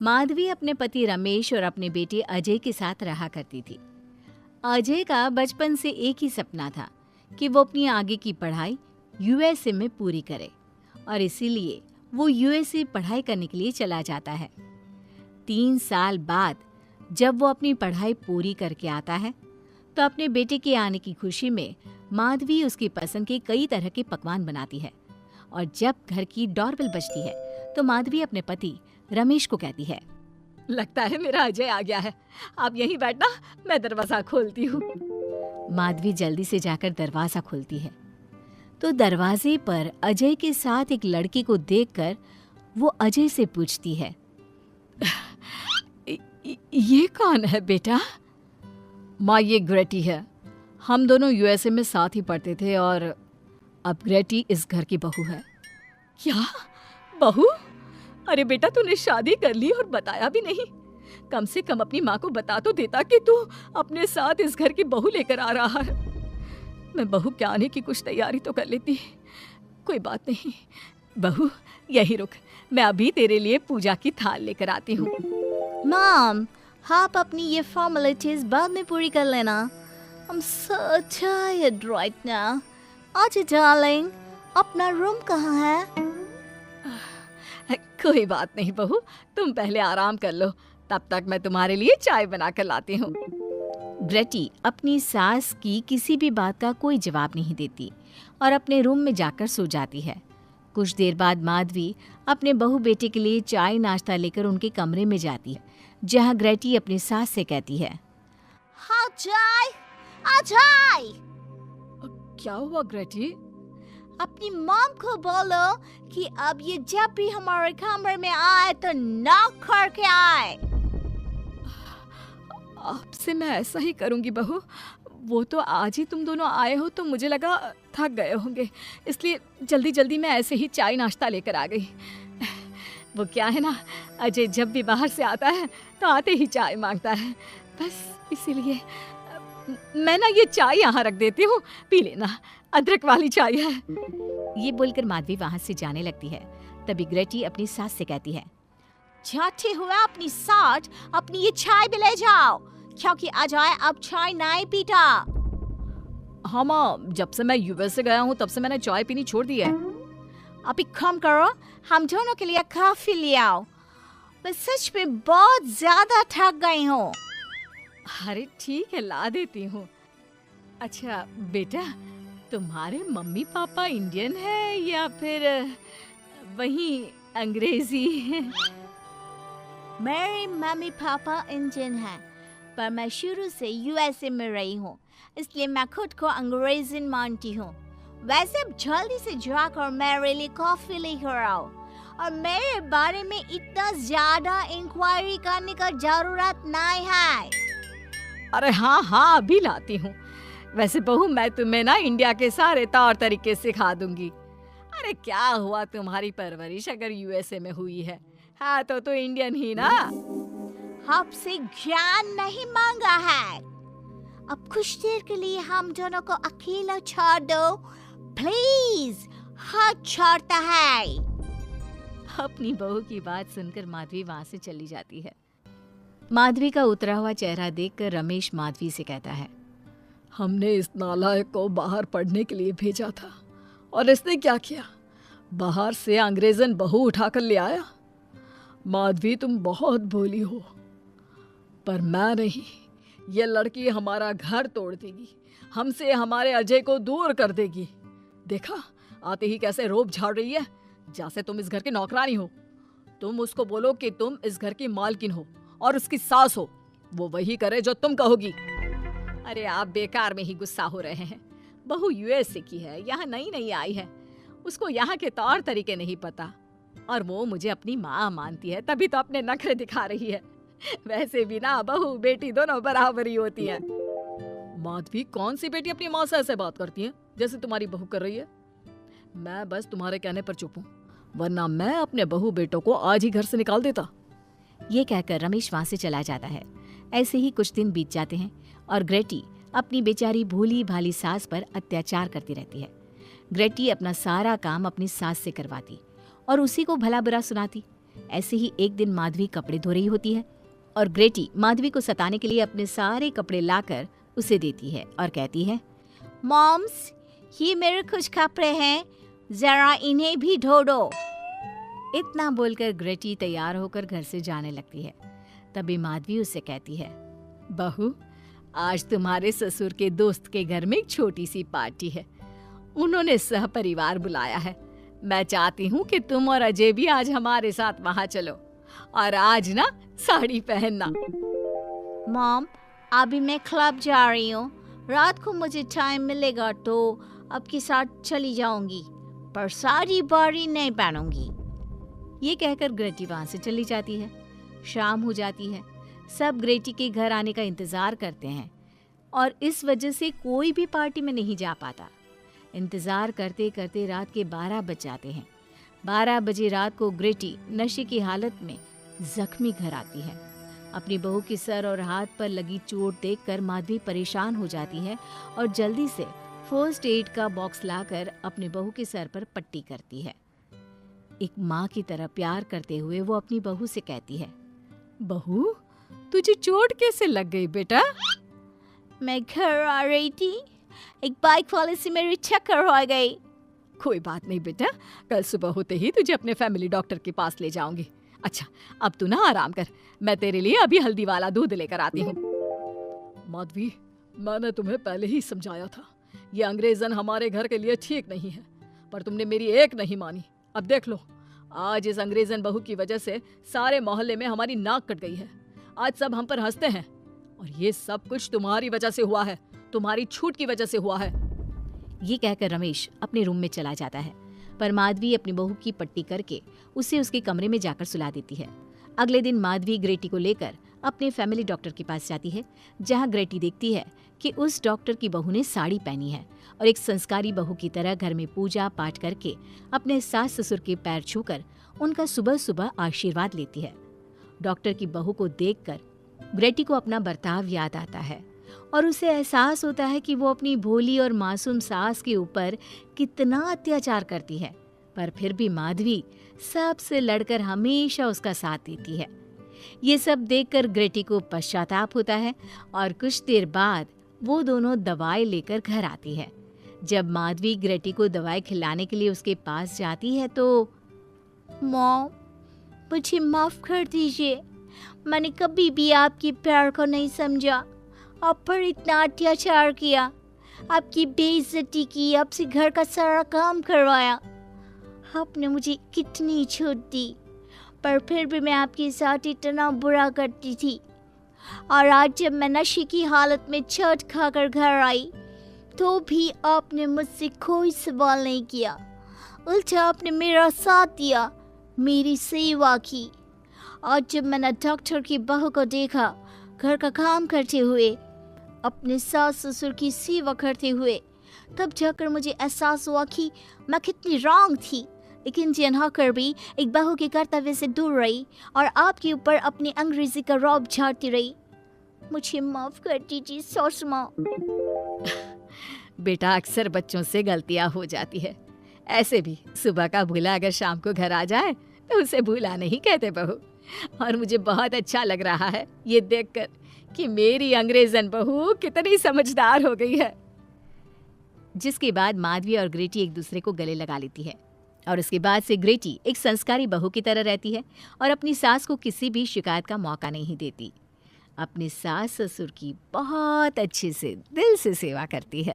माधवी अपने पति रमेश और अपने बेटे अजय के साथ रहा करती थी। अजय का बचपन से एक ही सपना था कि वो अपनी आगे की पढ़ाई यूएसए में पूरी करे और इसीलिए वो यूएसए पढ़ाई करने के लिए चला जाता है। 3 साल बाद जब वो अपनी पढ़ाई पूरी करके आता है तो अपने बेटे के आने की खुशी में माधवी उसकी पसंद के कई तरह के पकवान बनाती है और जब घर की डोरबेल बजती है तो माधवी अपने पति रमेश को कहती है, लगता है मेरा अजय आ गया है, आप यहीं बैठना, मैं दरवाजा खोलती हूँ। माधवी जल्दी से जाकर दरवाजा खोलती है तो दरवाजे पर अजय के साथ एक लड़की को देखकर वो अजय से पूछती है, ये कौन है बेटा? माँ, ये ग्रेटी है। हम दोनों यूएसए में साथ ही पढ़ते थे और अब ग्रेटी इस घर की बहू है। क्या बहू? अरे बेटा, तूने शादी कर ली और बताया भी नहीं। कम से कम अपनी माँ को बता तो देता कि तू अपने साथ इस घर की बहू लेकर आ रहा है। मैं बहू के आने की कुछ तैयारी तो कर लेती। कोई बात नहीं बहू, यही रुक, मैं अभी तेरे लिए पूजा की थाल लेकर आती हूँ। मॉम, आप अपनी ये फॉर्मेलिटीज बाद में पूरी कर लेना। I'm so tired right now. अच्छा डार्लिंग, अपना रूम कहाँ है? कोई बात नहीं बहू, तुम पहले आराम कर लो, तब तक मैं तुम्हारे लिए चाय बना कर लाती हूँ। ग्रेटी अपनी सास की किसी भी बात का कोई जवाब नहीं देती और अपने रूम में जाकर सो जाती है। कुछ देर बाद माधवी अपने बहू बेटे के लिए चाय नाश्ता लेकर उनके कमरे में जाती है, जहाँ ग्रेटी अपनी सास से कहती है, हाँ चाय, आ चाय। क्या हुआ ग्रेटी? अपनी मॉम को बोलो कि अब ये जब भी हमारे कमरे में आए तो नॉक करके आए। आपसे मैं ऐसा ही करूंगी बहू। वो तो आज ही तुम दोनों आए हो तो मुझे लगा थक गए होंगे, इसलिए जल्दी जल्दी मैं ऐसे ही चाय नाश्ता लेकर आ गई। वो क्या है ना, अजय जब भी बाहर से आता है तो आते ही चाय मांगता है, बस इसीलिए मैं ना ये चाय यहाँ रख देती हूँ, पी लेना, अदरक वाली चाय है। ये बोलकर माधवी वहां से जाने लगती है। तभी ग्रेटी अपनी सास से कहती है, जाते हुए अपनी साथ अपनी ये चाय भी ले जाओ, क्योंकि अजय अब चाय नहीं पीता। हाँ माँ, जब से मैं यूएस से गया हूँ तब से मैंने चाय पीनी छोड़ दी है। अभी कम करो, हम दोनों के लिए कॉफी ले आओ, मैं सच में बहुत ज्यादा थक गई हूँ। अरे ठीक है, ला देती हूँ। अच्छा बेटा, तुम्हारे मम्मी पापा इंडियन है या फिर वही अंग्रेजी है? मेरे मम्मी पापा इंडियन हैं, पर मैं शुरू से यूएसए में रही हूँ, इसलिए मैं खुद को अंग्रेज़ी मानती हूँ। वैसे अब जल्दी से जाकर मेरे लिए कॉफी लेकर आओ और मेरे बारे में इतना ज्यादा इंक्वायरी करने का जरूरत नहीं है। अरे हाँ हाँ, अभी लाती हूँ। वैसे बहू, मैं तुम्हें ना इंडिया के सारे तौर तरीके सिखा दूंगी। अरे क्या हुआ, तुम्हारी परवरिश अगर यूएसए में हुई है, हाँ तो इंडियन ही ना। आपसे ज्ञान नहीं मांगा है, अब कुछ देर के लिए हम दोनों को अकेला छोड़ दो प्लीज, हाथ छोड़ता है। अपनी बहू की बात सुनकर माधवी वहां से चली जाती है। माधवी का उतरा हुआ चेहरा देखकर रमेश माधवी से कहता है, हमने इस नालायक को बाहर पढ़ने के लिए भेजा था और इसने क्या किया, बाहर से अंग्रेजन बहू उठाकर ले आया। माधवी, तुम बहुत भोली हो, पर मैं नहीं। ये लड़की हमारा घर तोड़ देगी, हमसे हमारे अजय को दूर कर देगी। देखा, आते ही कैसे रोब झाड़ रही है, जैसे तुम इस घर की नौकरानी हो। तुम उसको बोलो कि तुम इस घर की मालकिन हो और उसकी सास हो, वो वही करे जो तुम कहोगी। अरे आप बेकार में ही गुस्सा हो रहे हैं। बहू यूएसए की है, यहाँ नई नई आई है, उसको यहाँ के तौर तरीके नहीं पता और वो मुझे अपनी माँ मानती है, तभी तो अपने नखरे दिखा रही है। वैसे भी ना बहू बेटी दोनों बराबर ही होती है। माधवी, कौन सी बेटी अपनी माँ से ऐसे बात करती है जैसे तुम्हारी बहू कर रही है? मैं बस तुम्हारे कहने पर चुप हूँ, वरना मैं अपने बहू बेटों को आज ही घर से निकाल देता। ये कहकर रमेश वहां से चला जाता है। ऐसे ही कुछ दिन बीत जाते हैं और ग्रेटी अपनी बेचारी भोली भाली सास पर अत्याचार करती रहती है। ग्रेटी अपना सारा काम अपनी सास से करवाती और उसी को भला बुरा सुनाती। ऐसे ही एक दिन माधवी कपड़े धो रही होती है और ग्रेटी माधवी को सताने के लिए अपने सारे कपड़े लाकर उसे देती है और कहती है, मॉम्स, ये मेरे कुछ कपड़े हैं, जरा इन्हें भी धो दो। इतना बोलकर ग्रेटी तैयार होकर घर से जाने लगती है। तभी माधवी उससे कहती है, बहू, आज तुम्हारे ससुर के दोस्त के घर में एक छोटी सी पार्टी है। उन्होंने सह परिवार बुलाया है। मैं चाहती हूँ कि तुम और अजय भी आज हमारे साथ वहाँ चलो और आज ना साड़ी पहनना। मॉम, अभी मैं क्लब जा रही हूँ। रात को मुझे टाइम मिलेगा तो आपके साथ चली जाऊंगी, पर साड़ी बारी नहीं पहनूंगी। ये कहकर ग्रेटी वहाँ से चली जाती है। शाम हो जाती है। सब ग्रेटी के घर आने का इंतजार करते हैं और इस वजह से कोई भी पार्टी में नहीं जा पाता। इंतजार करते करते रात के 12 बज जाते हैं। 12 बजे रात को ग्रेटी नशे की हालत में जख्मी घर आती है। अपनी बहू के सर और हाथ पर लगी चोट देखकर माधवी परेशान हो जाती है और जल्दी से फर्स्ट एड का बॉक्स लाकर अपनी बहू के सर पर पट्टी करती है। एक माँ की तरह प्यार करते हुए वो अपनी बहू से कहती है, बहू, तुझे चोट कैसे लग गई बेटा? मैं घर आ रही थी, एक बाइक वाले से मेरी टक्कर हो गई। कोई बात नहीं बेटा, कल सुबह होते ही तुझे अपने फैमिली डॉक्टर के पास ले जाऊंगी। अच्छा, अब तू ना आराम कर, मैं तेरे लिए अभी हल्दी वाला दूध लेकर आती हूँ। माधवी, मैंने तुम्हें पहले ही समझाया था, ये अंग्रेजन हमारे घर के लिए ठीक नहीं है, पर तुमने मेरी एक नहीं मानी। अब देख लो, आज इस अंग्रेजन बहू की वजह से सारे मोहल्ले में हमारी नाक कट गई है। आज सब हम पर हंसते हैं और ये सब कुछ तुम्हारी वजह से हुआ है, तुम्हारी छूट की वजह से हुआ है। ये कहकर रमेश अपने रूम में चला जाता है, पर माधवी अपनी बहू की पट्टी करके उसे उसके कमरे में जाकर सुला देती है। अगले दिन माधवी ग्रेटी को लेकर अपने फैमिली डॉक्टर के पास जाती है, जहां ग्रेटी देखती है कि उस डॉक्टर की बहू ने साड़ी पहनी है और एक संस्कारी बहू की तरह घर में पूजा पाठ करके अपने सास ससुर के पैर छूकर उनका सुबह सुबह आशीर्वाद लेती है। डॉक्टर की बहू को देखकर ग्रेटी को अपना बर्ताव याद आता है और उसे एहसास होता है कि वो अपनी भोली और मासूम सास के ऊपर कितना अत्याचार करती है, पर फिर भी माधवी सबसे लड़कर हमेशा उसका साथ देती है। ये सब देखकर ग्रेटी को पश्चाताप होता है और कुछ देर बाद वो दोनों दवाई लेकर घर आती है। जब माधवी ग्रेटी को दवाई खिलाने के लिए उसके पास जाती है तो, मॉम, मुझे माफ कर दीजिए, मैंने कभी भी आपके प्यार को नहीं समझा, आप पर इतना अत्याचार किया, आपकी बेइज्जती की, आपसे घर का सारा काम करवाया। आपने मुझे कितनी छूट दी, पर फिर भी मैं आपके साथ इतना बुरा करती थी। और आज जब मैं नशे की हालत में चोट खाकर घर आई तो भी आपने मुझसे कोई सवाल नहीं किया, उल्टा आपने मेरा साथ दिया, मेरी सेवा की। आज जब मैंने डॉक्टर की बहू को देखा घर का काम करते हुए, अपने सास ससुर की सेवा करते हुए, तब जाकर मुझे एहसास हुआ कि मैं कितनी रॉन्ग थी। लेकिन जिन होकर भी एक बहू के कर्तव्य से दूर रही और आपके ऊपर अपनी अंग्रेजी का रौब झाड़ती रही। मुझे माफ कर दीजिए सासू माँ। बेटा, अक्सर बच्चों से गलतियां हो जाती है। ऐसे भी सुबह का भूला अगर शाम को घर आ जाए तो उसे भूला नहीं कहते बहू। और मुझे बहुत अच्छा लग रहा है ये देखकर कि मेरी अंग्रेजन बहू कितनी समझदार हो गई है। जिसके बाद माधवी और ग्रेटी एक दूसरे को गले लगा लेती है और उसके बाद से ग्रेटी एक संस्कारी बहू की तरह रहती है और अपनी सास को किसी भी शिकायत का मौका नहीं देती। अपने सास ससुर की बहुत अच्छे से दिल से सेवा करती है।